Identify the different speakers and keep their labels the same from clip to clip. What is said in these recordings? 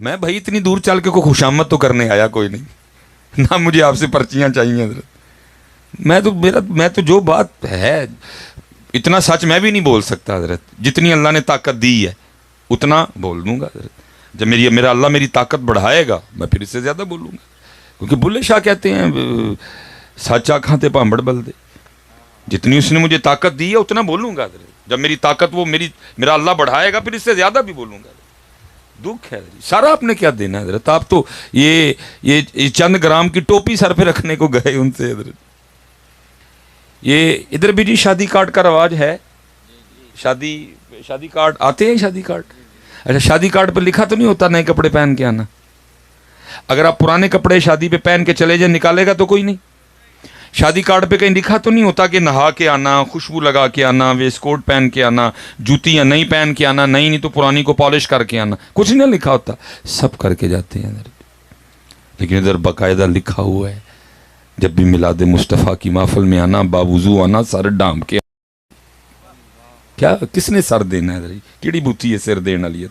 Speaker 1: میں بھائی اتنی دور چل کے کوئی خوشامد تو کرنے آیا کوئی نہیں, نہ مجھے آپ سے پرچیاں چاہیے حضرت. میں تو جو بات ہے اتنا سچ میں بھی نہیں بول سکتا حضرت, جتنی اللہ نے طاقت دی ہے اتنا بول دوں گا حضرت. جب میرا اللہ میری طاقت بڑھائے گا میں پھر اس سے زیادہ بولوں گا, کیونکہ بلے شاہ کہتے ہیں سچا کھاتے پامبڑ بل دے, جتنی اس نے مجھے طاقت دی ہے اتنا بولوں گا حضرت. جب میری طاقت میرا اللہ بڑھائے گا پھر اس سے زیادہ بھی بولوں گا. دکھ ہے سارا آپ نے کیا دینا ہے حضرت, آپ تو یہ چند گرام کی ٹوپی سر پہ رکھنے کو گئے ان سے حضرت. یہ ادھر بھی جی شادی کارڈ کا رواج ہے, شادی کارڈ آتے ہیں, شادی کارڈ. اچھا شادی کارڈ پہ لکھا تو نہیں ہوتا نئے کپڑے پہن کے آنا؟ اگر آپ پرانے کپڑے شادی پہ پہن کے چلے جائیں نکالے گا تو کوئی نہیں. شادی کارڈ پہ کہیں لکھا تو نہیں ہوتا کہ نہا کے آنا, خوشبو لگا کے آنا, ویسٹ کوٹ پہن کے آنا, جوتیاں نئی پہن کے آنا, نہیں تو پرانی کو پالش کر کے آنا, کچھ نہیں لکھا ہوتا, سب کر کے جاتے ہیں. لیکن ادھر باقاعدہ لکھا ہوا ہے جب بھی میلاد مصطفیٰ کی محفل میں آنا, باوضو آنا, سر ڈام کے. کیا کس نے سر دینا ہے کیڑی بوتی ہے سر دینے والی ہے؟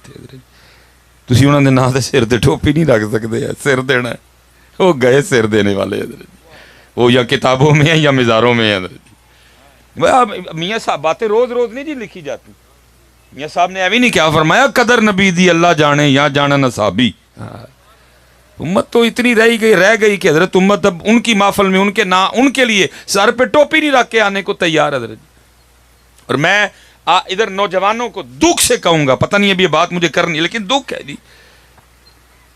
Speaker 1: تسی انہوں نے نام دے سر تے ٹوپی نہیں رکھ سکتے, سر دینا ہے. وہ گئے سر دینے والے وہ یا کتابوں میں ہیں یا مزاروں میں ہیں. میاں صاحب باتیں روز روز نہیں جی لکھی جاتی. میاں صاحب نے ابھی نہیں کیا فرمایا, قدر نبی دی اللہ جانے یا جانا نصابی. امت تو اتنی رہ گئی کہ حضرت امت اب ان کی محفل میں ان کے لیے سر پہ ٹوپی نہیں رکھ کے آنے کو تیار حضرت. اور میں ادھر نوجوانوں کو دکھ سے کہوں گا, پتہ نہیں اب یہ بات مجھے کرنی ہے لیکن دکھ ہے جی,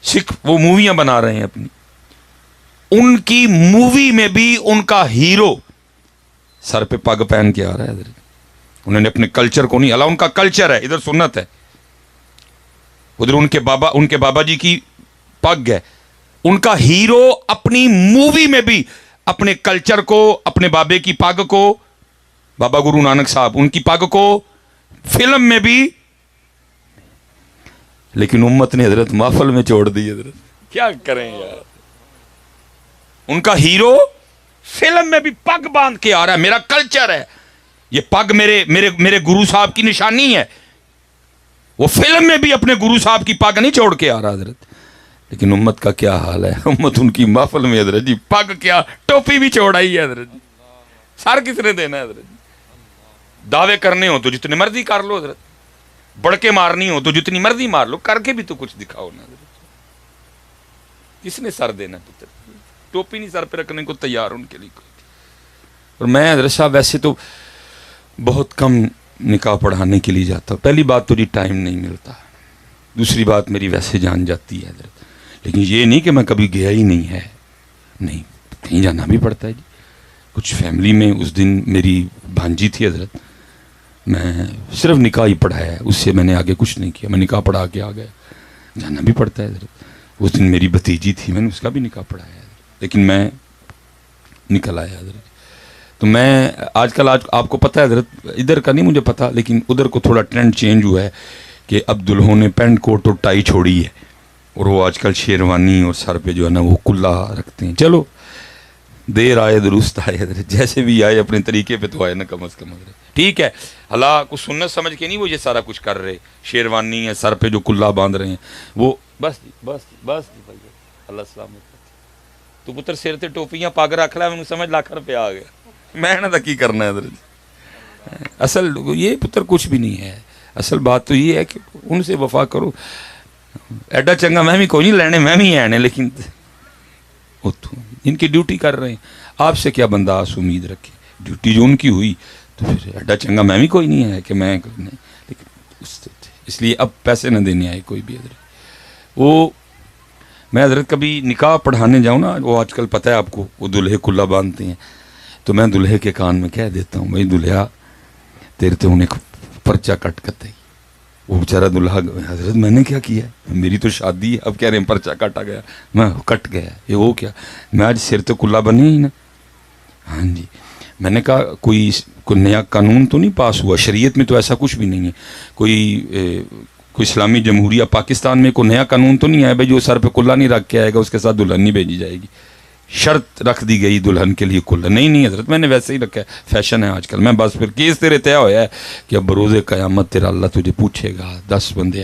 Speaker 1: سکھ وہ موویاں بنا رہے ہیں اپنی, ان کی مووی میں بھی ان کا ہیرو سر پہ پگ پہن کے آ رہا ہے حضرت. انہوں نے اپنے کلچر کو نہیں ہلا, ان کا کلچر ہے, ادھر سنت ہے, ادھر ان کے بابا جی کی پگ ہے. ان کا ہیرو اپنی مووی میں بھی اپنے کلچر کو, اپنے بابے کی پگ کو, بابا گرو نانک صاحب ان کی پگ کو فلم میں بھی, لیکن امت نے حضرت محفل میں چھوڑ دی حضرت. کیا کریں یار, ان کا ہیرو فلم میں بھی پگ باندھ کے آ رہا ہے, میرا کلچر ہے یہ پگ, میرے گرو صاحب کی نشانی ہے. وہ فلم میں بھی اپنے گرو صاحب کی پگ نہیں چھوڑ کے آ رہا حضرت. لیکن امت کا کیا حال ہے, امت ان کی محفل میں حضرت جی پگ کیا ٹوپی بھی چھوڑائی ہے حضرت. سر کس نے دینا ہے حضرت؟ دعوے کرنے ہو تو جتنے مرضی کر لو حضرت, بڑھ کے مارنی ہو تو جتنی مرضی مار لو, کر کے بھی تو کچھ دکھاؤ نا حضرت. کس نے سر دینا پتر؟ ٹوپی نہیں سر پہ رکھنے کو تیار ان کے لیے کوئی. اور میں حضرت صاحب ویسے تو بہت کم نکاح پڑھانے کے لیے جاتا ہوں. پہلی بات تو جی ٹائم نہیں ملتا, دوسری بات میری ویسے جان جاتی ہے حضرت. لیکن یہ نہیں کہ میں کبھی گیا ہی نہیں ہے, نہیں, کہیں جانا بھی پڑتا ہے جی. کچھ فیملی میں اس دن میری بھانجی تھی حضرت, میں صرف نکاح ہی پڑھایا ہے, اس سے میں نے آگے کچھ نہیں کیا. میں نکاح پڑھا کے آ گیا, جانا بھی پڑتا ہے حضرت. اس دن میری بھتیجی تھی, میں نے اس کا بھی نکاح پڑھایا ہے, لیکن میں نکل آیا حضرت. تو میں آج کل آپ کو پتہ ہے حضرت, ادھر کا نہیں مجھے پتہ, لیکن ادھر کو تھوڑا ٹرینڈ چینج ہوا ہے کہ اب دلہوں نے پینٹ کوٹ اور ٹائی چھوڑی ہے, اور وہ آج کل شیروانی اور سر پہ جو ہے نا وہ کلا رکھتے ہیں. چلو دیر آئے درست آئے حضرت, جیسے بھی آئے اپنے طریقے پہ تو آئے نا کم از کم حضرت. ٹھیک ہے, اللہ کو سنت سمجھ کے نہیں وہ یہ سارا کچھ کر رہے, شیروانی ہے, سر پہ جو کلا باندھ رہے ہیں وہ بس بھائی اللہ سلامت. تو پتر سر تے ٹوپیاں پگ رکھ لیا, میں سمجھ لاکھ روپیہ آ گیا, میں نہ کی کرنا ہے حضرت. اصل یہ پتر کچھ بھی نہیں ہے, اصل بات تو یہ ہے کہ ان سے وفا کرو. ایڈا چنگا میں بھی کوئی نہیں لینے, میں بھی آنے, لیکن ان کی ڈیوٹی کر رہے ہیں. آپ سے کیا بندہ آس امید رکھے, ڈیوٹی جو ان کی ہوئی تو پھر ایڈا چنگا میں بھی کوئی نہیں ہے کہ میں نہیں. لیکن اس لیے اب پیسے نہ دینے آئے کوئی بھی حضرت. وہ میں حضرت کبھی نکاح پڑھانے جاؤں نا, وہ آج کل پتہ ہے آپ کو وہ دلہے کلا باندھتے ہیں, تو میں دلہے کے کان میں کہہ دیتا ہوں, بھائی دلہا تیرے تو انہیں پرچہ کٹ کرتا ہی. وہ بیچارہ دلہا, حضرت میں نے کیا کیا ہے, میری تو شادی ہے, اب کہہ رہے ہیں پرچہ کٹا گیا. میں کٹ گیا, یہ وہ کیا, میں آج سر تو کلا بنے ہی نا. ہاں جی, میں نے کہا کوئی نیا قانون تو نہیں پاس ہوا, شریعت میں تو ایسا کچھ بھی نہیں ہے. کوئی اسلامی جمہوریہ پاکستان میں کوئی نیا قانون تو نہیں آیا بھائی جو سر پہ کلا نہیں رکھ کے آئے گا اس کے ساتھ دلہن نہیں بھیجی جائے گی. شرط رکھ دی گئی دلہن کے لیے کلا, نہیں حضرت میں نے ویسے ہی رکھا ہے, فیشن ہے آج کل. میں بس پھر کیس تیرے طے ہوا ہے کہ اب بروز قیامت تیرا اللہ تجھے پوچھے گا, 10 بندے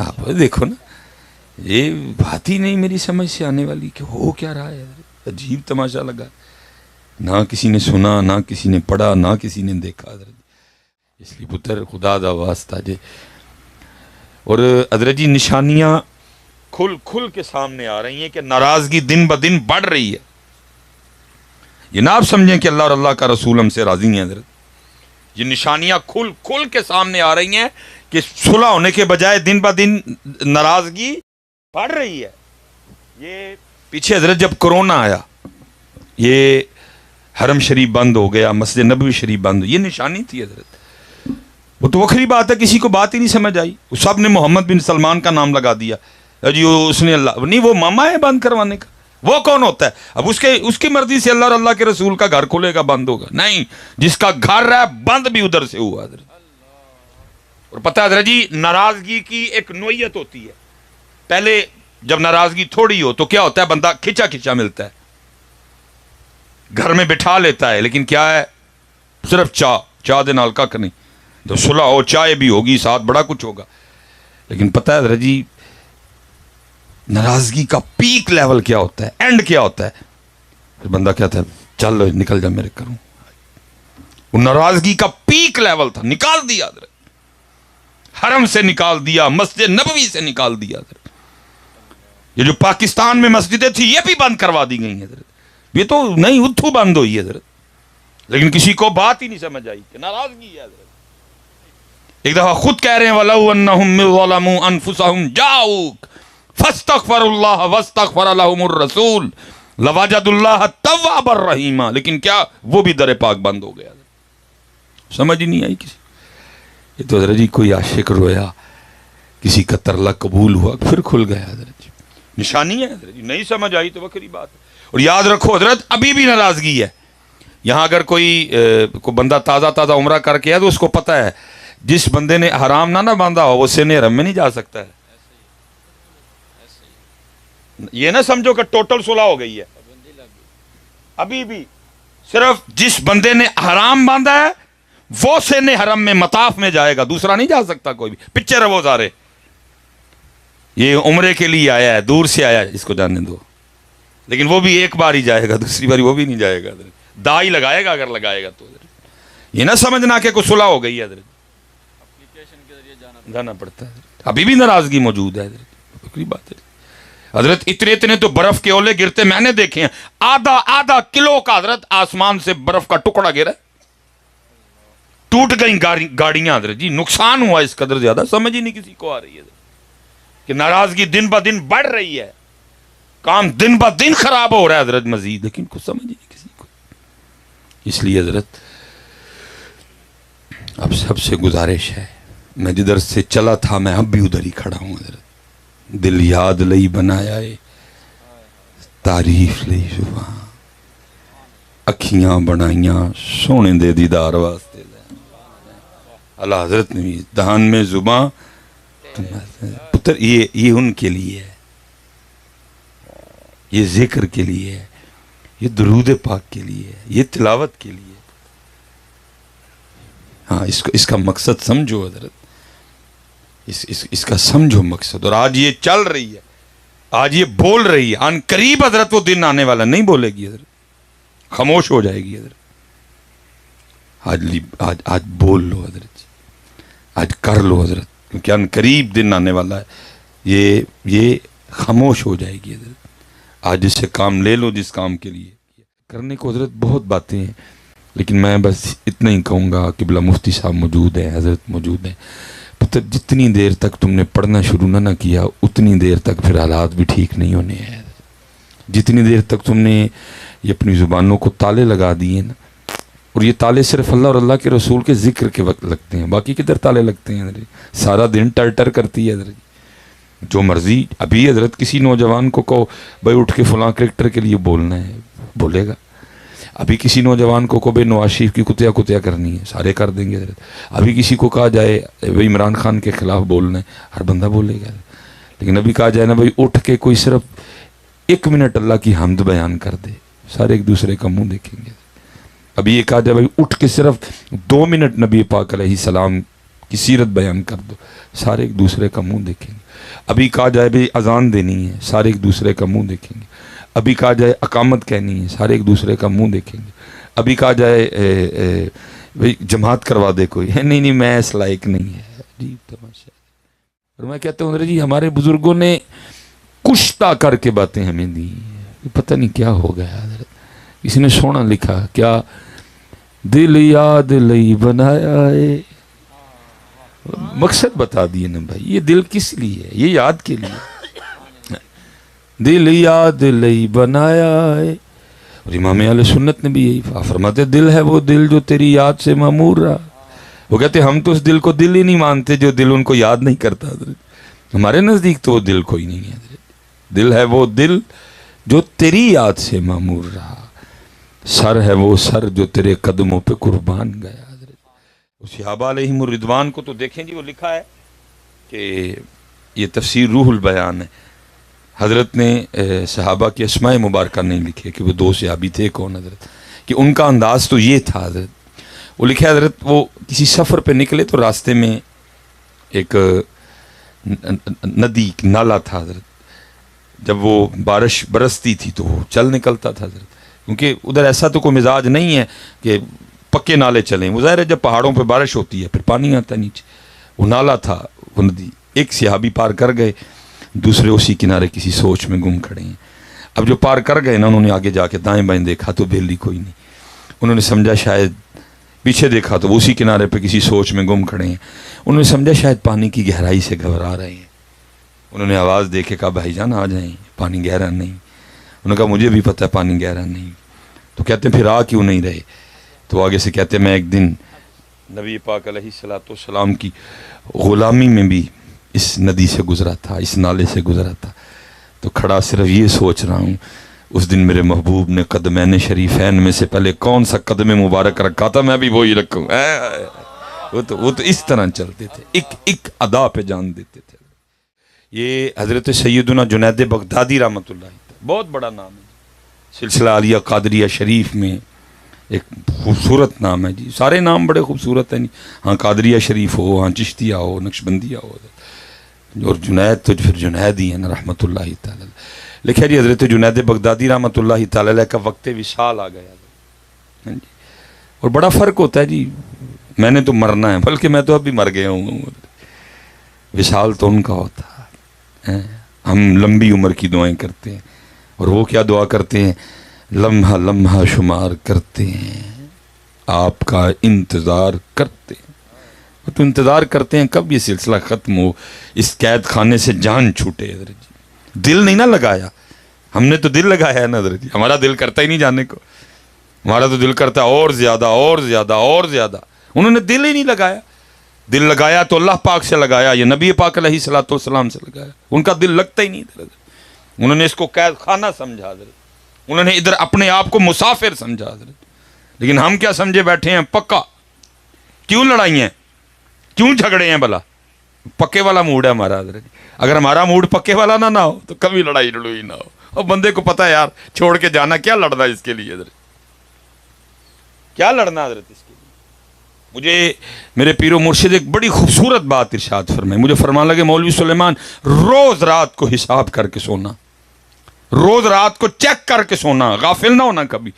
Speaker 1: آپ دیکھو نا، یہ بات ہی نہیں میری سمجھ سے آنے والی کہ ہو کیا رہا ہے. عجیب تماشا لگا، نہ کسی نے سنا، نہ کسی نے پڑھا، نہ کسی نے دیکھا. اس لیے پتر خدا دا واسطہ جے. اور حضرت جی نشانیاں کھل کھل کے سامنے آ رہی ہیں کہ ناراضگی دن بدن بڑھ رہی ہے. یہ نہ آپ سمجھیں کہ اللہ اور اللہ کا رسول ہم سے راضی ہیں. حضرت یہ نشانیاں کھل کھل کے سامنے آ رہی ہیں کہ صلح ہونے کے بجائے دن بدن ناراضگی بڑھ رہی ہے. یہ پیچھے حضرت جب کرونا آیا، یہ حرم شریف بند ہو گیا، مسجد نبوی شریف بند، یہ نشانی تھی حضرت. وہ تو وکری بات ہے، کسی کو بات ہی نہیں سمجھ آئی. سب نے محمد بن سلمان کا نام لگا دیا جی، اس نے اللہ نہیں، وہ ماما ہے بند کروانے کا. وہ کون ہوتا ہے؟ اب اس کی مرضی سے اللہ اور اللہ کے رسول کا گھر کھلے گا بند ہوگا؟ نہیں، جس کا گھر ہے بند بھی ادھر سے ہوا حضرت. اور پتہ ہے حضرت جی ناراضگی کی ایک نوعیت ہوتی ہے. پہلے جب ناراضگی تھوڑی ہو تو کیا ہوتا ہے، بندہ کھچا کھچا ملتا ہے، گھر میں بٹھا لیتا ہے، لیکن کیا ہے، صرف چاہ دے نال کک نہیں. جب صلح ہو چائے بھی ہوگی ساتھ، بڑا کچھ ہوگا. لیکن پتہ ہے حضرت جی ناراضگی کا پیک لیول کیا ہوتا ہے، اینڈ کیا ہوتا ہے؟ پھر بندہ کہتا ہے چل نکل جا میرے کروں. وہ ناراضگی کا پیک لیول تھا، نکال دیا حضرت، حرم سے نکال دیا، مسجد نبوی سے نکال دیا حضرت. یہ جو پاکستان میں مسجدیں تھیں یہ بھی بند کروا دی گئی ہیں حضرت. یہ تو نہیں اتھو بند ہوئی ہے حضرت، لیکن کسی کو بات ہی نہیں سمجھ آئی کہ ناراضگی ہے حضرت. ایک دفعہ خود کہہ رہے ہیں وَلَوْ أَنَّهُمْ ظَلَمُوا أَنفُسَهُمْ جَاءُوكَ فَاسْتَغْفَرُوا اللَّهَ وَاسْتَغْفَرَ لَهُمُ الرَّسُولُ لَوَجَدُوا اللَّهَ تَوَّابًا رَحِيمًا. لیکن کیا وہ بھی در پاک بند ہو گیا، سمجھ ہی نہیں آئی کسی. یہ تو حضرت جی کوئی عاشق رویا، کسی کا ترلا قبول ہوا، پھر کھل گیا حضرت جی. نشانی ہے حضرت جی، نہیں سمجھ آئی تو وکری بات ہے. اور یاد رکھو حضرت ابھی بھی ناراضگی ہے. یہاں اگر کوئی بندہ تازہ تازہ عمرہ کر کے ہے تو اس کو پتہ ہے جس بندے نے حرام نہ باندھا ہو وہ سن حرم میں نہیں جا سکتا ہے. یہ نہ سمجھو کہ ٹوٹل صلح ہو گئی ہے، ابھی بھی صرف جس بندے نے حرام باندھا ہے وہ سن حرم میں مطاف میں جائے گا، دوسرا نہیں جا سکتا کوئی بھی. پیچھے رہو سارے، یہ عمرے کے لیے آیا ہے، دور سے آیا ہے، اس کو جاننے دو. لیکن وہ بھی ایک بار ہی جائے گا، دوسری باری وہ بھی نہیں جائے گا. دائی لگائے گا اگر لگائے گا تو. یہ نہ سمجھنا کہ کوئی صلح ہو گئی ہے حضرت، جانا پڑتا ہے. ابھی بھی ناراضگی موجود ہے حضرت، بات ہے حضرت. اتنے تو برف کے اولے گرتے میں نے دیکھے ہیں، آدھا کلو کا حضرت آسمان سے برف کا ٹکڑا گرا، ٹوٹ گئی گاڑیاں حضرت جی. نقصان ہوا اس قدر زیادہ، سمجھ ہی نہیں کسی کو آ رہی ہے کہ ناراضگی دن بدن بڑھ رہی ہے، کام دن بدن خراب ہو رہا ہے حضرت مزید، لیکن کچھ سمجھ ہی نہیں کسی کو. اس لیے حضرت اب سب سے گزارش ہے، میں جدھر سے چلا تھا میں اب بھی ادھر ہی کھڑا ہوں حضرت. دل یاد لئی بنایا ہے، تعریف لئی زبان، اکھیاں بنائیاں سونے دے دیدار واسطے. اللہ حضرت نے بھی دہان میں زبان پتر، یہ ان کے لیے ہے، یہ ذکر کے لیے ہے، یہ درود پاک کے لیے ہے، یہ تلاوت کے لیے. ہاں اس کا مقصد سمجھو حضرت، اس کا سمجھو مقصد. اور آج یہ چل رہی ہے، آج یہ بول رہی ہے، ان قریب حضرت وہ دن آنے والا، نہیں بولے گی حضرت، خاموش ہو جائے گی حضرت. آج بول لو حضرت، آج کر لو حضرت، کیونکہ ان قریب دن آنے والا ہے. یہ خاموش ہو جائے گی حضرت. آج اس سے کام لے لو جس کام کے لیے کرنے کو. حضرت بہت باتیں ہیں، لیکن میں بس اتنا ہی کہوں گا. قبلہ مفتی صاحب موجود ہیں، حضرت موجود ہیں. پتر جتنی دیر تک تم نے پڑھنا شروع نہ کیا اتنی دیر تک پھر حالات بھی ٹھیک نہیں ہونے ہیں. جتنی دیر تک تم نے یہ اپنی زبانوں کو تالے لگا دیے نا، اور یہ تالے صرف اللہ اور اللہ کے رسول کے ذکر کے وقت لگتے ہیں، باقی کدھر تالے لگتے ہیں حضرت؟ سارا دن ٹر کرتی ہے حضرت، جو مرضی. ابھی حضرت کسی نوجوان کو کہو بھائی اٹھ کے فلاں کرکٹر کے لیے بولنا ہے، بولے گا. ابھی کسی نوجوان کو بھائی نواز شریف کی کتیا کرنی ہے، سارے کر دیں گے حضرت. ابھی کسی کو کہا جائے بھائی عمران خان کے خلاف بولنا ہے، ہر بندہ بولے گا. لیکن ابھی کہا جائے نا بھائی اٹھ کے کوئی صرف 1 منٹ اللہ کی حمد بیان کر دے، سارے ایک دوسرے کا منہ دیکھیں گے. ابھی یہ کہا جائے بھائی اٹھ کے صرف 2 منٹ نبی پاک علیہ السلام کی سیرت بیان کر دو، سارے ایک دوسرے کا منہ دیکھیں گے. ابھی کہا جائے بھی اذان دینی ہے، سارے ایک دوسرے کا منہ دیکھیں گے. ابھی کہا جائے اقامت کہنی ہے، سارے ایک دوسرے کا منہ دیکھیں گے. ابھی کہا جائے بھئی جماعت کروا دے کوئی، نہیں نہیں میں اس لائق نہیں ہے. عجیب تماشا. اور میں کہتا ہوں جی ہمارے بزرگوں نے کشتا کر کے باتیں ہمیں دی، پتہ نہیں کیا ہو گیا حضرت. کسی نے سونا لکھا کیا، دل یاد لئی بنایا ہے. مقصد بتا دیے نا بھائی، یہ دل کس لیے ہے؟ یہ یاد کے لیے. دل یاد لئی بنایا ہے. اور امام اہل سنت نے بھی یہی فرماتے، دل ہے وہ دل جو تیری یاد سے معمور رہا. وہ کہتے ہم تو اس دل کو دل ہی نہیں مانتے جو دل ان کو یاد نہیں کرتا حضرت. ہمارے نزدیک تو وہ دل کوئی نہیں ہے حضرت. دل ہے وہ دل جو تیری یاد سے معمور رہا. سر ہے وہ سر جو تیرے قدموں پہ قربان گیا حضرت. صحابہ علیہم الرضوان کو تو دیکھیں جی، وہ لکھا ہے کہ یہ تفسیر روح البیان ہے. حضرت نے صحابہ کے اسماء مبارکہ نہیں لکھے کہ وہ دو صحابی تھے کون حضرت، کہ ان کا انداز تو یہ تھا حضرت. وہ لکھے حضرت وہ کسی سفر پہ نکلے تو راستے میں ایک ندی نالا تھا حضرت. جب وہ بارش برستی تھی تو وہ چل نکلتا تھا حضرت، کیونکہ ادھر ایسا تو کوئی مزاج نہیں ہے کہ پکے نالے چلیں. وہ ظاہر ہے جب پہاڑوں پہ بارش ہوتی ہے پھر پانی آتا ہے نیچے. وہ نالا تھا، وہ ندی. ایک صحابی پار کر گئے، دوسرے اسی کنارے کسی سوچ میں گم کھڑے ہیں. اب جو پار کر گئے نا، انہوں نے آگے جا کے دائیں بائیں دیکھا تو بیلی کوئی نہیں. انہوں نے سمجھا شاید، پیچھے دیکھا تو وہ اسی کنارے پہ کسی سوچ میں گم کھڑے ہیں. انہوں نے سمجھا شاید پانی کی گہرائی سے گھبرا رہے ہیں. انہوں نے آواز دے کے کہا بھائی جان آ جائیں، پانی گہرا نہیں. انہوں نے کہا مجھے بھی پتہ ہے پانی گہرا نہیں. تو کہتے ہیں پھر آ کیوں نہیں رہے؟ تو آگے سے کہتے ہیں میں ایک دن نبی پاک علیہ الصلوۃ والسلام کی غلامی میں بھی اس ندی سے گزرا تھا، اس نالے سے گزرا تھا. تو کھڑا صرف یہ سوچ رہا ہوں اس دن میرے محبوب نے قدمین شریفین میں سے پہلے کون سا قدم مبارک رکھا تھا، میں بھی وہی رکھوں. وہ تو اس طرح چلتے تھے، ایک ادا پہ جان دیتے تھے. یہ حضرت سیدنا جنید بغدادی رحمۃ اللہ علیہ، بہت بڑا نام ہے. سلسلہ عالیہ قادریہ شریف میں ایک خوبصورت نام ہے جی. سارے نام بڑے خوبصورت ہیں. ہاں قادریہ شریف ہو، ہاں چشتیہ ہو، نقشبندیہ ہو، اور جنید تو پھر جنید ہی ہے نا رحمۃ اللہ تعالی. لکھا جی حضرت جنید بغدادی رحمۃ اللہ تعالی کا وقت وصال آ گیا. اور بڑا فرق ہوتا ہے جی. میں نے تو مرنا ہے، بلکہ میں تو ابھی مر گیا ہوں. وصال تو ان کا ہوتا ہے. ہم لمبی عمر کی دعائیں کرتے ہیں، اور وہ کیا دعا کرتے ہیں؟ لمحہ لمحہ شمار کرتے ہیں، آپ کا انتظار کرتے ہیں. تو انتظار کرتے ہیں کب یہ سلسلہ ختم ہو، اس قید خانے سے جان چھوٹے. حضرت جی دل نہیں نہ لگایا، ہم نے تو دل لگایا ہے نا حضرت جی. ہمارا دل کرتا ہی نہیں جانے کو، ہمارا تو دل کرتا اور زیادہ اور زیادہ اور زیادہ. انہوں نے دل ہی نہیں لگایا. دل لگایا تو اللہ پاک سے لگایا، یہ نبی پاک علیہ الصلوۃ والسلام سے لگایا. ان کا دل لگتا ہی نہیں تھا. انہوں نے اس کو قید خانہ سمجھا حضرت. انہوں نے ادھر اپنے آپ کو مسافر سمجھا حضرت. لیکن ہم کیا سمجھے بیٹھے ہیں؟ پکا. کیوں لڑائی ہیں، کیوں جھگڑے ہیں؟ بلا پکے والا موڈ ہے ہمارا حضرت. اگر ہمارا موڈ پکے والا نہ ہو تو کبھی لڑائی لڑوئی نہ ہو. اور بندے کو پتہ ہے یار چھوڑ کے جانا، کیا لڑنا اس کے لیے حضرت، کیا لڑنا حضرت اس کے لیے. مجھے میرے پیر و مرشد ایک بڑی خوبصورت بات ارشاد فرمائے. مجھے فرمان لگے مولوی سلیمان روز رات کو حساب کر کے سونا، روز رات کو چیک کر کے سونا، غافل نہ ہونا کبھی.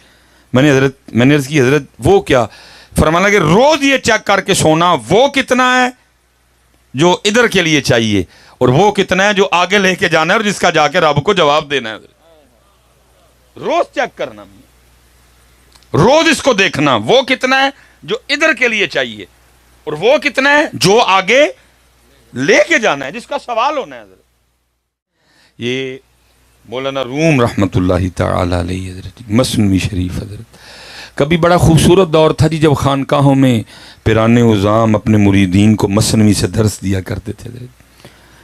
Speaker 1: میں نے عرض کی حضرت وہ کیا؟ فرمان لگے روز یہ چیک کر کے سونا وہ کتنا ہے جو ادھر کے لیے چاہیے، اور وہ کتنا ہے جو آگے لے کے جانا ہے اور جس کا جا کے رب کو جواب دینا ہے. روز چیک کرنا، روز اس کو دیکھنا وہ کتنا ہے جو ادھر کے لیے چاہیے، اور وہ کتنا ہے جو آگے لے کے جانا ہے، جس کا سوال ہونا ہے. یہ مولانا روم رحمۃ اللہ تعالی علیہ حضرت مثنوی شریف حضرت. کبھی بڑا خوبصورت دور تھا جی جب خانقاہوں میں پیران عظام اپنے مریدین کو مثنوی سے درس دیا کرتے تھے حضرت.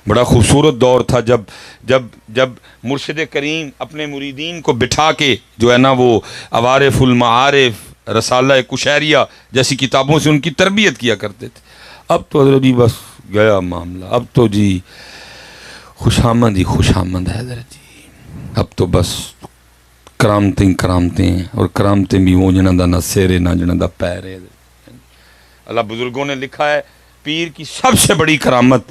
Speaker 1: بڑا خوبصورت دور تھا جب مرشد کریم اپنے مریدین کو بٹھا کے جو ہے نا وہ عوارف المعارف، رسالہ کشیریہ جیسی کتابوں سے ان کی تربیت کیا کرتے تھے. اب تو حضرت جی بس گیا معاملہ. اب تو جی خوش آمد ہی خوش آمد ہے حضرت جی. اب تو بس کرامتیں اور کرامتیں بھی وہ جنہ دا نہ سیرے نہ جنہ دا پیرے. اللہ بزرگوں نے لکھا ہے پیر کی سب سے بڑی کرامت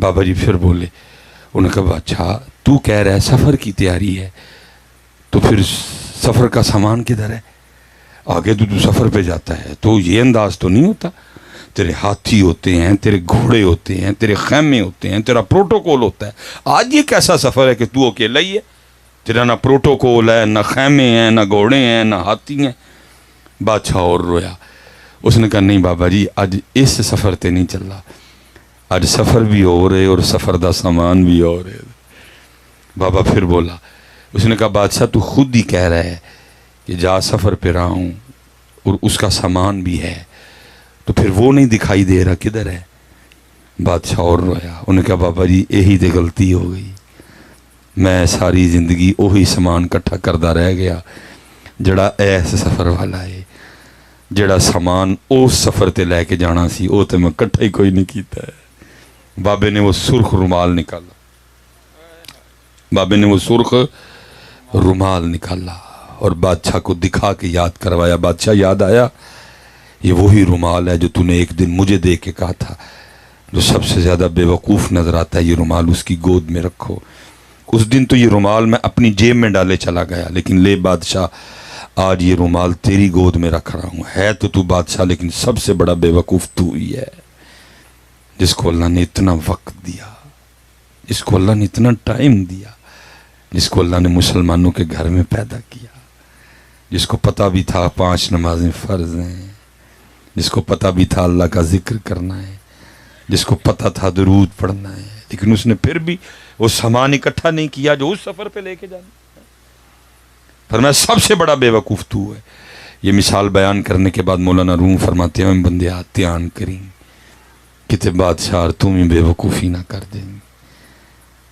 Speaker 1: بابا جی پھر بولے، انہوں نے کہا اچھا تو کہہ رہا ہے سفر کی تیاری ہے، تو پھر سفر کا سامان کدھر ہے؟ آگے تو سفر پہ جاتا ہے تو یہ انداز تو نہیں ہوتا، تیرے ہاتھی ہوتے ہیں، تیرے گھوڑے ہوتے ہیں، تیرے خیمے ہوتے ہیں، تیرا پروٹوکول ہوتا ہے۔ آج یہ کیسا سفر ہے کہ تو اکیلا ہی ہے، تیرا نہ پروٹوکول ہے، نہ خیمے ہیں، نہ گھوڑے ہیں، نہ ہاتھی ہیں۔ بادشاہ اور رویا، اس نے کہا نہیں بابا جی آج اس سفر تے نہیں چل رہا، آج سفر بھی ہو رہے اور سفر دا سامان بھی ہو رہے۔ بابا پھر بولا، اس نے کہا بادشاہ تو خود ہی کہہ رہا ہے کہ جا سفر پہ رہا ہوں اور اس کا سامان بھی ہے، تو پھر وہ نہیں دکھائی دے رہا کدھر ہے؟ بادشاہ اور رویا، انہوں نے کہا بابا جی یہی تے غلطی ہو گئی، میں ساری زندگی وہی سامان کٹھا کردا رہ گیا جڑا ایس سفر والا ہے، جڑا سامان اس سفر تے لے کے جانا سی وہ تے میں کٹھا ہی کوئی نہیں کیتا ہے۔ بابے نے وہ سرخ رومال نکالا، بابے نے وہ سرخ رومال نکالا اور بادشاہ کو دکھا کے یاد کروایا، بادشاہ یاد آیا یہ وہی رومال ہے جو تو نے ایک دن مجھے دے کے کہا تھا جو سب سے زیادہ بے وقوف نظر آتا ہے یہ رومال اس کی گود میں رکھو۔ اس دن تو یہ رومال میں اپنی جیب میں ڈالے چلا گیا، لیکن لے بادشاہ آج یہ رومال تیری گود میں رکھ رہا ہوں۔ ہے تو بادشاہ لیکن سب سے بڑا بے وقوف تو ہی ہے، جس کو اللہ نے اتنا وقت دیا، جس کو اللہ نے اتنا ٹائم دیا، جس کو اللہ نے مسلمانوں کے گھر میں پیدا کیا، جس کو پتہ بھی تھا 5 نمازیں فرض ہیں، جس کو پتہ بھی تھا اللہ کا ذکر کرنا ہے، جس کو پتہ تھا درود پڑھنا ہے، لیکن اس نے پھر بھی وہ سامان اکٹھا نہیں کیا جو اس سفر پہ لے کے جانا۔ فرمایا سب سے بڑا بے وقوف تو ہے۔ یہ مثال بیان کرنے کے بعد مولانا روم فرماتے ہیں بندیا دھیان کریں کتے بادشاہ تم ہی بے وقوفی نہ کر دیں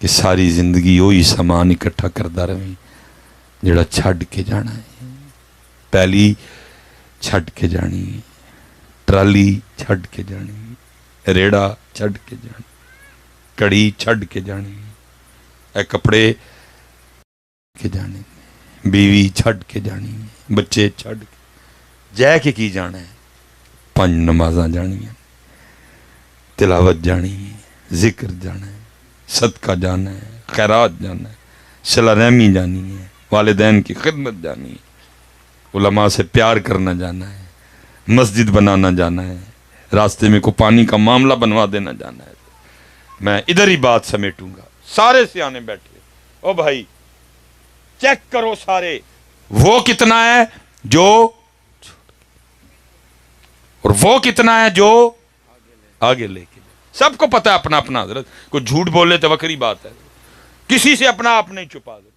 Speaker 1: کہ ساری زندگی وہی سامان اکٹھا کردا رہیں جڑا چھڈ کے جانا ہے۔ پہلی چھڈ کے جانی، ٹرالی چھڈ کے جانی، ریڑا چھڈ کے جانی، کڑی چھڈ کے جانی، اے کپڑے کے جانے، بیوی چھڈ کے جانی، بچے چھڈ کے جے کے کی جانا ہے؟ 5 نمازاں جانی ہیں، تلاوت جانی ہے، ذکر جانا ہے، صدقہ جانا ہے، خیرات جانا ہے، صلہ رحمی جانی ہے، والدین کی خدمت جانی ہے، علماء سے پیار کرنا جانا ہے، مسجد بنانا جانا ہے، راستے میں کو پانی کا معاملہ بنوا دینا جانا ہے۔ میں ادھر ہی بات سمیٹوں گا، سارے سیانے بیٹھے، او بھائی چیک کرو سارے، وہ کتنا ہے جو اور وہ کتنا ہے جو آگے لے کے سب کو پتہ ہے اپنا اپنا۔ حضرت کوئی جھوٹ بولے تو وکری بات ہے، کسی سے اپنا آپ نہیں چھپا دے۔